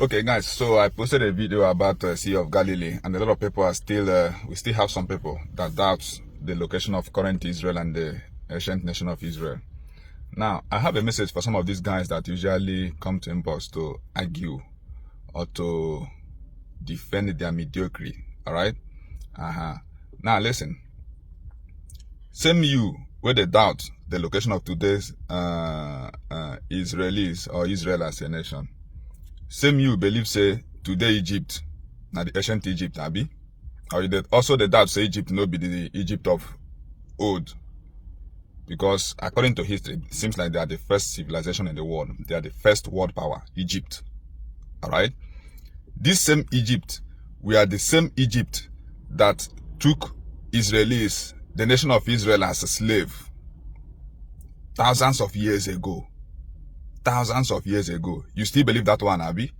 Okay, guys, so I posted a video about Sea of Galilee, and a lot of people are still, we still have some people that doubt the location of current Israel and the ancient nation of Israel. Now, I have a message for some of these guys that usually come to inbox to argue or to defend their mediocrity, all right? Now, listen. Same you, where they doubt the location of today's Israelis or Israel as a nation. Same you believe say today Egypt, now the ancient Egypt, Abi, or also the doubt say Egypt no be the Egypt of old, because according to history, it seems like they are the first civilization in the world. They are the first world power, Egypt. All right. This same Egypt, we are the same Egypt that took Israelis, the nation of Israel, as a slave thousands of years ago. Thousands of years ago. You still believe that one, Abi?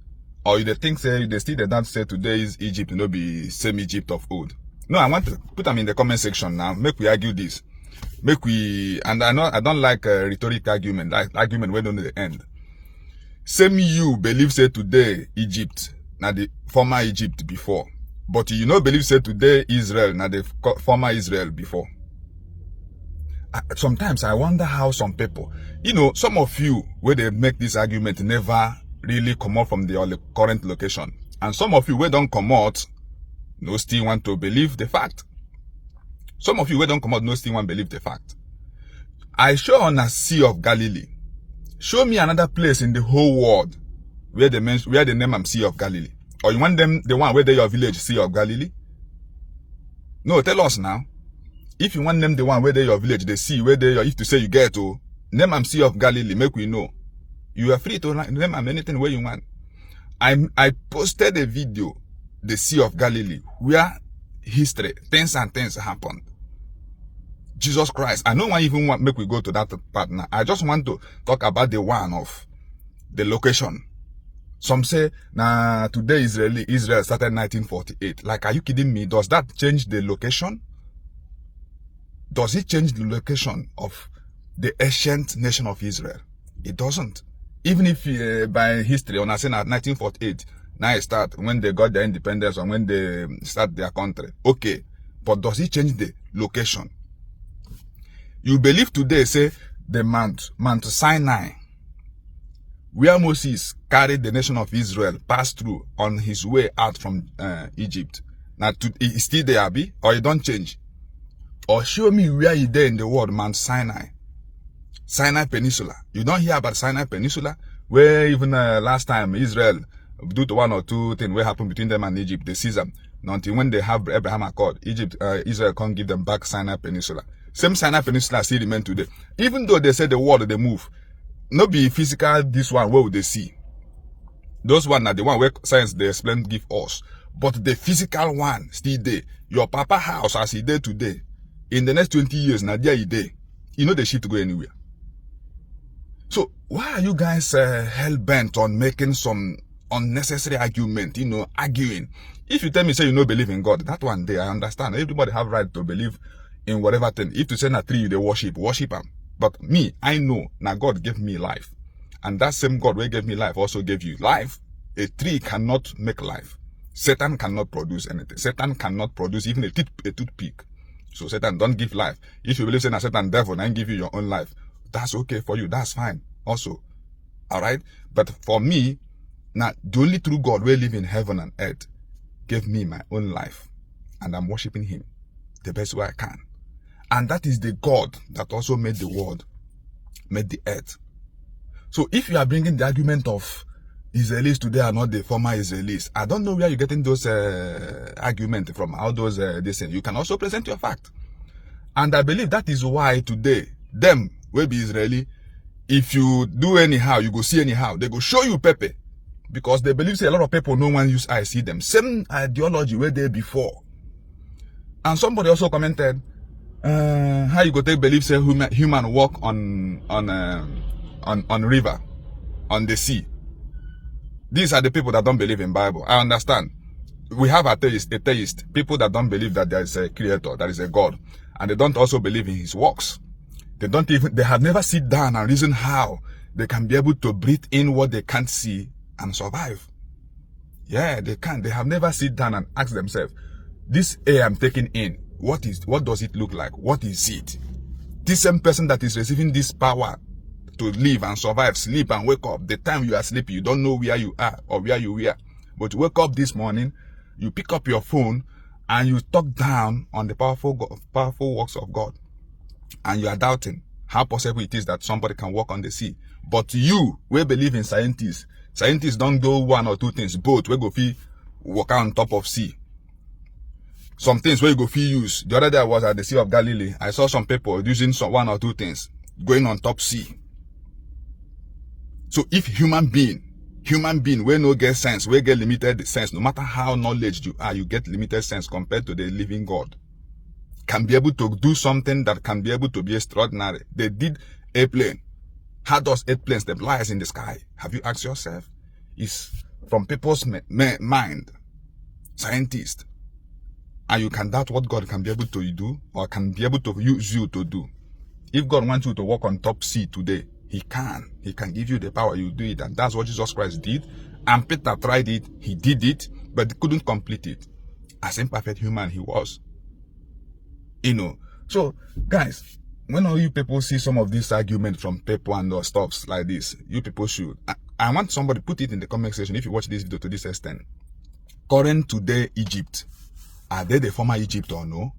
Or you think say they still don't say today is Egypt, no be same Egypt of old? No, I want to put them in the comment section now. Make we argue this. Make we, and I don't like rhetoric argument, like argument where don't the end. Same you believe say today Egypt, now the former Egypt before. But you know believe say today Israel, now the former Israel before. Sometimes I wonder how some people, some of you, where they make this argument, never really come out from the current location. And some of you, where don't come out, no still want to believe the fact. Some of you, where don't come out, no still want to believe the fact. I show on a Sea of Galilee. Show me another place in the whole world where they name am Sea of Galilee. Or you want them, the one where they your village, Sea of Galilee? No, tell us now. If you want them the one where they your village, the sea where they your, if to say you get to name am Sea of Galilee, make we know. You are free to name am anything where you want. I posted a video, the Sea of Galilee, where history, things and things happened. Jesus Christ. I don't even want make we go to that part now. I just want to talk about the one of the location. Some say, nah, today Israel started 1948. Like, are you kidding me? Does that change the location? Does it change the location of the ancient nation of Israel? It doesn't. Even if by history, when I say 1948, now it start when they got their independence or when they start their country. Okay. But does it change the location? You believe today, say, the Mount Sinai, where Moses carried the nation of Israel, passed through on his way out from Egypt. Now, is still there, Abi? Or it don't change? Or show me where you there in the world, Mount Sinai. Sinai Peninsula. You don't hear about Sinai Peninsula? Where even last time Israel, due to one or two things what happened between them and Egypt, they seize them. Until when they have Abraham Accord, Israel can't give them back Sinai Peninsula. Same Sinai Peninsula still remain today. Even though they say the world they move, not be physical, this one, where would they see? Those one are the one where science they explain give us. But the physical one still there. Your papa house as he there today. In the next 20 years, now there you there. You know the shit to go anywhere. So why are you guys hell-bent on making some unnecessary argument, arguing? If you tell me say you don't believe in God, that one day I understand. Everybody have right to believe in whatever thing. If you say na tree they worship him. But me, I know now God gave me life. And that same God who gave me life also gave you life. A tree cannot make life. Satan cannot produce anything. Satan cannot produce even a toothpick. So Satan don't give life. If you believe Satan, Satan devil, and give you your own life, that's okay for you. That's fine also. All right. But for me, now the only true God will live in heaven and earth gave me my own life. And I'm worshiping him the best way I can. And that is the God that also made the world, made the earth. So if you are bringing the argument of Israelis today are not the former Israelis, I don't know where you're getting those arguments from, all those this thing. You can also present your fact. And I believe that is why today, them will be Israeli. If you do anyhow, you go see anyhow, they go show you Pepe. Because they believe say a lot of people, no one use I see them. Same ideology were there before. And somebody also commented, how you go take believe say human walk on river, on the sea. These are the people that don't believe in Bible. I understand. We have atheists, people that don't believe that there is a creator, there is a God, and they don't also believe in his works. They have never sit down and reason how they can be able to breathe in what they can't see and survive. Yeah, they can. They have never sit down and asked themselves, this air I'm taking in, what does it look like? What is it? This same person that is receiving this power to live and survive, sleep and wake up. The time you are sleeping, you don't know where you are or where you were. But you wake up this morning, you pick up your phone and you talk down on the powerful works of God. And you are doubting how possible it is that somebody can walk on the sea. But you, we believe in scientists. Scientists don't do one or two things. Both, we go feel walk on top of sea. Some things where you go feel use. The other day I was at the Sea of Galilee. I saw some people using one or two things going on top sea. So if human being, we no get sense, we get limited sense. No matter how knowledge you are, you get limited sense compared to the living God. Can be able to do something that can be able to be extraordinary. They did airplane. How does airplane stabilize in the sky? Have you asked yourself? It's from people's mind, scientists. And you can doubt what God can be able to do or can be able to use you to do. If God wants you to walk on top sea today, He can. He can give you the power, you do it. And that's what Jesus Christ did. And Peter tried it. He did it, but he couldn't complete it. As imperfect human he was. You know. So, guys, when all you people see some of this argument from people and stuffs like this, you people should. I want somebody put it in the comment section if you watch this video to this extent. Current today Egypt. Are they the former Egypt or no?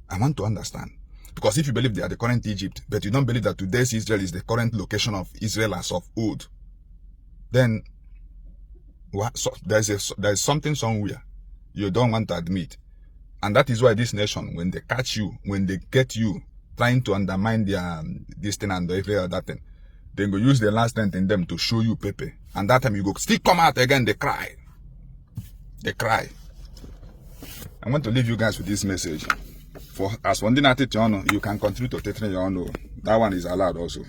I want to understand. Because if you believe they are the current Egypt, but you don't believe that today's Israel is the current location of Israel as of old, then so there's something somewhere you don't want to admit. And that is why this nation, when they catch you, when they get you trying to undermine their this thing and every other thing, they go use the last thing in them to show you Pepe. And that time you go still come out again, they cry. They cry. I want to leave you guys with this message. For as one thing at it, you can continue to take your own. That one is allowed also.